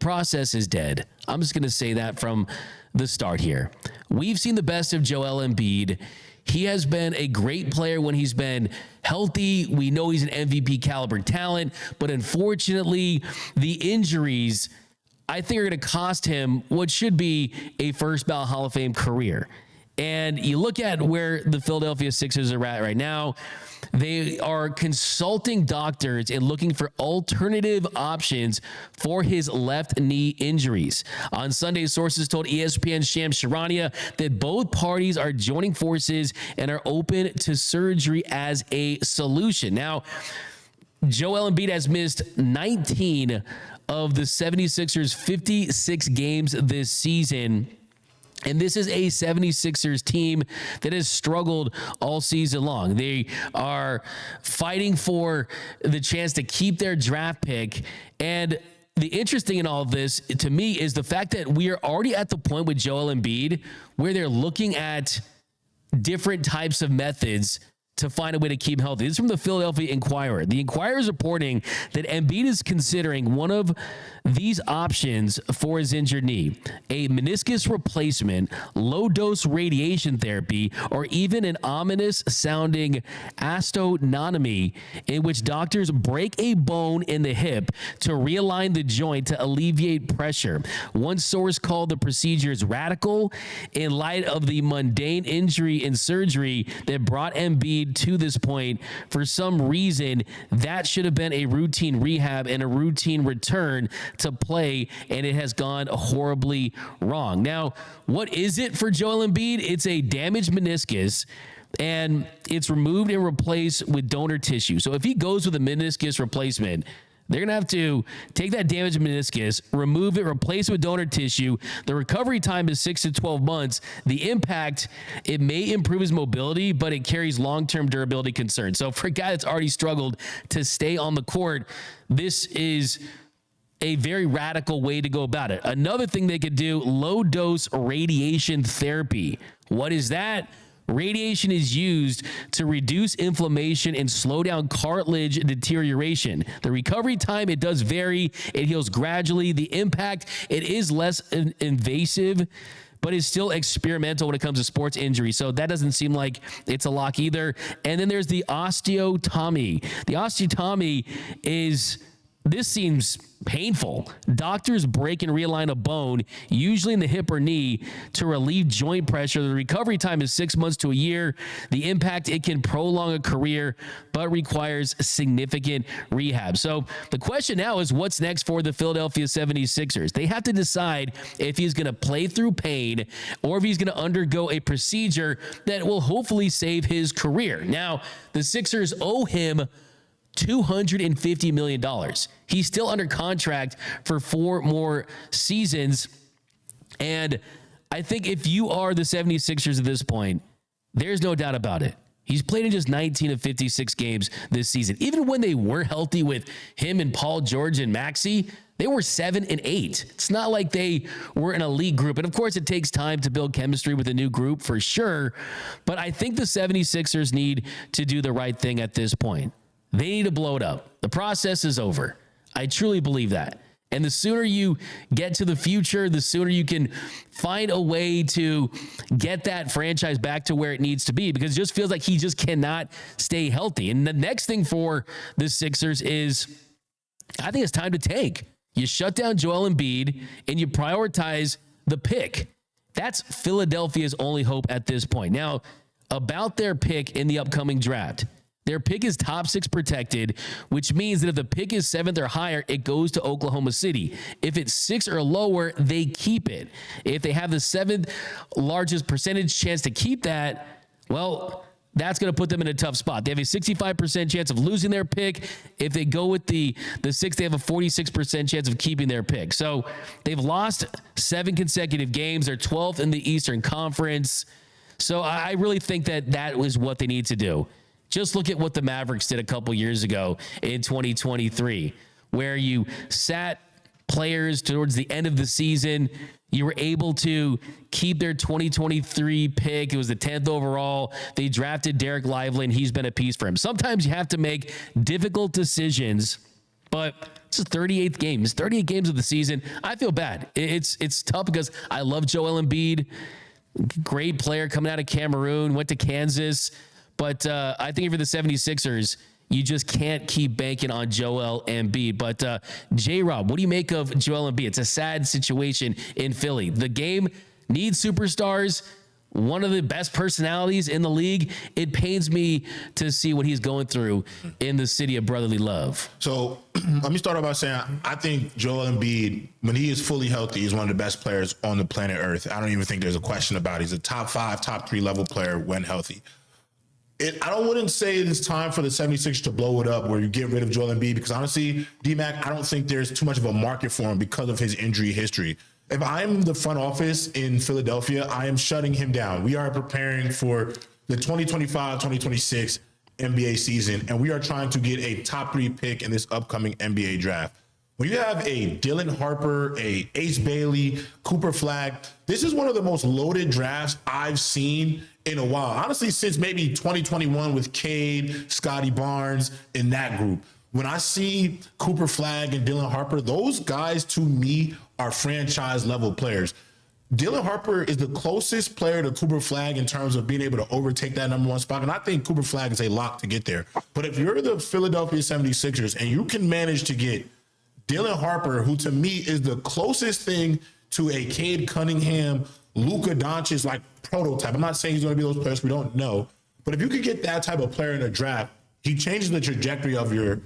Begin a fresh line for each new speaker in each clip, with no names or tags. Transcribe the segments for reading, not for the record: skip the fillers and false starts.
process is dead. I'm just going to say that from the start here. We've seen the best of Joel Embiid. He has been a great player when he's been healthy. We know he's an MVP caliber talent, but unfortunately, the injuries, I think, are going to cost him what should be a first ballot Hall of Fame career. And you look at where the Philadelphia Sixers are at right now, they are consulting doctors and looking for alternative options for his left knee injuries. On Sunday, sources told ESPN's Shams Charania that both parties are joining forces and are open to surgery as a solution. Now, Joel Embiid has missed 19 of the 76ers' 56 games this season. And this is a 76ers team that has struggled all season long. They are fighting for the chance to keep their draft pick. And the interesting in all of this, to me, is the fact that we are already at the point with Joel Embiid where they're looking at different types of methods to find a way to keep him healthy. This is from the Philadelphia Inquirer. The Inquirer is reporting that Embiid is considering one of these options for his injured knee: a meniscus replacement, low-dose radiation therapy, or even an ominous-sounding osteotomy, in which doctors break a bone in the hip to realign the joint to alleviate pressure. One source called the procedures radical in light of the mundane injury and surgery that brought Embiid to this point. For some reason, that should have been a routine rehab and a routine return to play, and it has gone horribly wrong. Now, what is it for Joel Embiid? It's a damaged meniscus, and it's removed and replaced with donor tissue. So if he goes with a meniscus replacement, they're going to have to take that damaged meniscus, remove it, replace it with donor tissue. The recovery time is 6 to 12 months. The impact, it may improve his mobility, but it carries long-term durability concerns. So for a guy that's already struggled to stay on the court, this is a very radical way to go about it. Another thing they could do, low-dose radiation therapy. What is that? Radiation is used to reduce inflammation and slow down cartilage deterioration. The recovery time, it does vary. It heals gradually. The impact, it is less invasive, but is still experimental when it comes to sports injury. So that doesn't seem like it's a lock either. And then there's the osteotomy. The osteotomy this seems painful. Doctors break and realign a bone, usually in the hip or knee, to relieve joint pressure. The recovery time is 6 months to a year. The impact, it can prolong a career, but requires significant rehab. So the question now is, what's next for the Philadelphia 76ers? They have to decide if he's going to play through pain or if he's going to undergo a procedure that will hopefully save his career. Now, the Sixers owe him $250 million. He's still under contract for 4 more seasons. And I think if you are the 76ers at this point, there's no doubt about it. He's played in just 19 of 56 games this season. Even when they were healthy with him and Paul George and Maxey, they were 7 and 8. It's not like they were an elite group. And of course, it takes time to build chemistry with a new group for sure. But I think the 76ers need to do the right thing at this point. They need to blow it up. The process is over. I truly believe that. And the sooner you get to the future, the sooner you can find a way to get that franchise back to where it needs to be, because it just feels like he just cannot stay healthy. And the next thing for the Sixers is, I think it's time to tank. You shut down Joel Embiid and you prioritize the pick. That's Philadelphia's only hope at this point. Now, about their pick in the upcoming draft. Their pick is top 6 protected, which means that if the pick is 7th or higher, it goes to Oklahoma City. If it's 6 or lower, they keep it. If they have the 7th largest percentage chance to keep that, well, that's going to put them in a tough spot. They have a 65% chance of losing their pick. If they go with the 6th, they have a 46% chance of keeping their pick. So they've lost 7 consecutive games. They're 12th in the Eastern Conference. So I really think that was what they need to do. Just look at what the Mavericks did a couple years ago in 2023, where you sat players towards the end of the season. You were able to keep their 2023 pick. It was the 10th overall. They drafted Derek Lively, and he's been a piece for him. Sometimes you have to make difficult decisions, but This is 38th game. It's 38 games of the season. I feel bad. It's tough because I love Joel Embiid. Great player coming out of Cameroon, went to Kansas. But I think for the 76ers, you just can't keep banking on Joel Embiid. But J-Rob, what do you make of Joel Embiid? It's a sad situation in Philly. The game needs superstars. One of the best personalities in the league. It pains me to see what he's going through in the city of brotherly love.
So let me start off by saying I think Joel Embiid, when he is fully healthy, is one of the best players on the planet Earth. I don't even think there's a question about it. He's a top 5, top 3 level player when healthy. I wouldn't say it's time for the 76ers to blow it up where you get rid of Joel Embiid because honestly, D-Mac, I don't think there's too much of a market for him because of his injury history. If I'm the front office in Philadelphia, I am shutting him down. We are preparing for the 2025-2026 NBA season, and we are trying to get a top 3 pick in this upcoming NBA draft. When you have a Dylan Harper, a Ace Bailey, Cooper Flagg, this is one of the most loaded drafts I've seen in a while. Honestly, since maybe 2021 with Cade, Scotty Barnes, in that group. When I see Cooper Flagg and Dylan Harper, those guys to me are franchise level players. Dylan Harper is the closest player to Cooper Flagg in terms of being able to overtake that number 1 spot. And I think Cooper Flagg is a lock to get there. But if you're the Philadelphia 76ers and you can manage to get Dylan Harper, who to me is the closest thing to a Cade Cunningham, Luka Doncic like prototype. I'm not saying he's going to be those players, we don't know. But if you could get that type of player in a draft, he changes the trajectory of your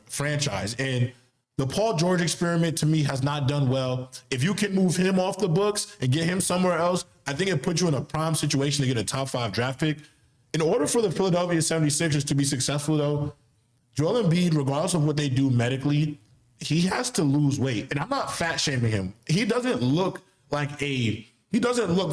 franchise. And the Paul George experiment to me has not done well. If you can move him off the books and get him somewhere else, I think it puts you in a prime situation to get a top 5 draft pick. In order for the Philadelphia 76ers to be successful though, Joel Embiid, regardless of what they do medically, he has to lose weight. And I'm not fat shaming him. He doesn't look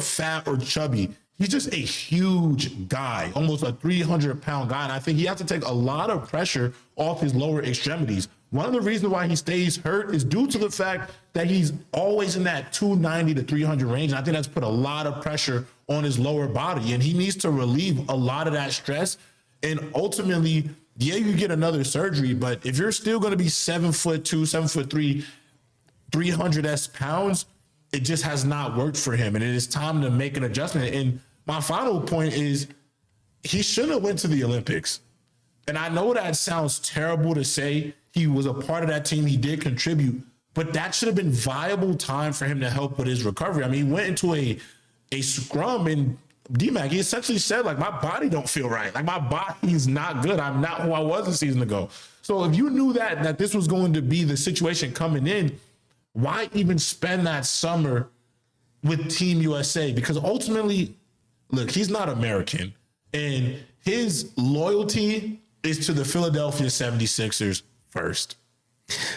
fat or chubby. He's just a huge guy, almost a 300-pound guy. And I think he has to take a lot of pressure off his lower extremities. One of the reasons why he stays hurt is due to the fact that he's always in that 290 to 300 range. And I think that's put a lot of pressure on his lower body. And he needs to relieve a lot of that stress. And ultimately, yeah, you get another surgery, but if you're still going to be 7'2", 7'3", 300 pounds, it just has not worked for him. And it is time to make an adjustment. And my final point is he shouldn't have went to the Olympics. And I know that sounds terrible to say. He was a part of that team. He did contribute, but that should have been viable time for him to help with his recovery. I mean, he went into a scrum and D-Mac, he essentially said, like, my body don't feel right. Like, my body's not good. I'm not who I was a season ago. So if you knew that this was going to be the situation coming in, why even spend that summer with Team USA? Because ultimately, look, he's not American. And his loyalty is to the Philadelphia 76ers first.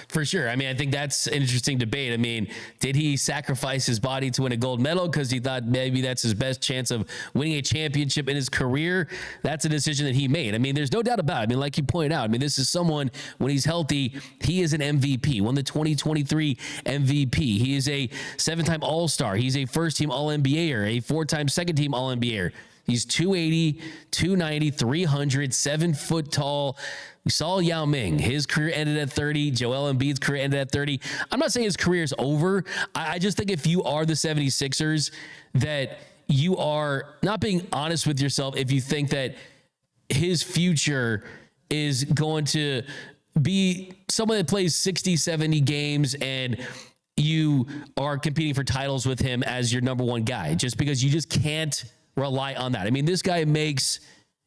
For sure. I mean, I think that's an interesting debate. I mean, did he sacrifice his body to win a gold medal because he thought maybe that's his best chance of winning a championship in his career? That's a decision that he made. I mean, there's no doubt about it. I mean, like you pointed out, I mean, this is someone, when he's healthy, he is an MVP, won the 2023 MVP. He is a 7-time All-Star. He's a first-team All-NBAer, a 4-time second-team All-NBAer. He's 280, 290, 300, 7 foot tall. We saw Yao Ming. His career ended at 30. Joel Embiid's career ended at 30. I'm not saying his career is over. I just think if you are the 76ers, that you are not being honest with yourself if you think that his future is going to be someone that plays 60, 70 games and you are competing for titles with him as your number 1 guy, just because you just can't rely on that. I mean, this guy makes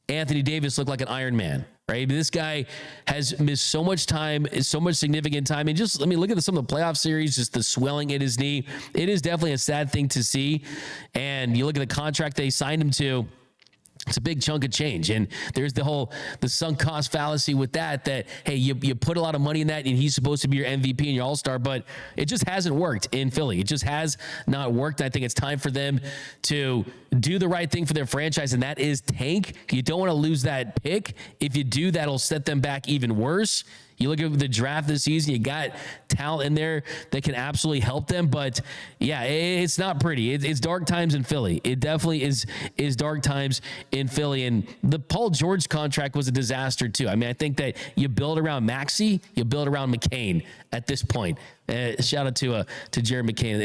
Anthony Davis look like an Iron Man, right? This guy has missed so much time, so much significant time. And just, look at some of the playoff series, just the swelling in his knee. It is definitely a sad thing to see. And you look at the contract they signed him to, it's a big chunk of change. And there's the sunk cost fallacy with that, hey, you put a lot of money in that and he's supposed to be your MVP and your all-star, but it just hasn't worked in Philly. It just has not worked. I think it's time for them to do the right thing for their franchise, and that is tank. You don't want to lose that pick. If you do, that'll set them back even worse. You look at the draft this season, you got talent in there that can absolutely help them. But yeah, it's not pretty. It's dark times in Philly. It definitely is dark times in Philly. And the Paul George contract was a disaster too. I mean, I think that you build around Maxey, you build around McCain at this point. Shout out to Jared McCain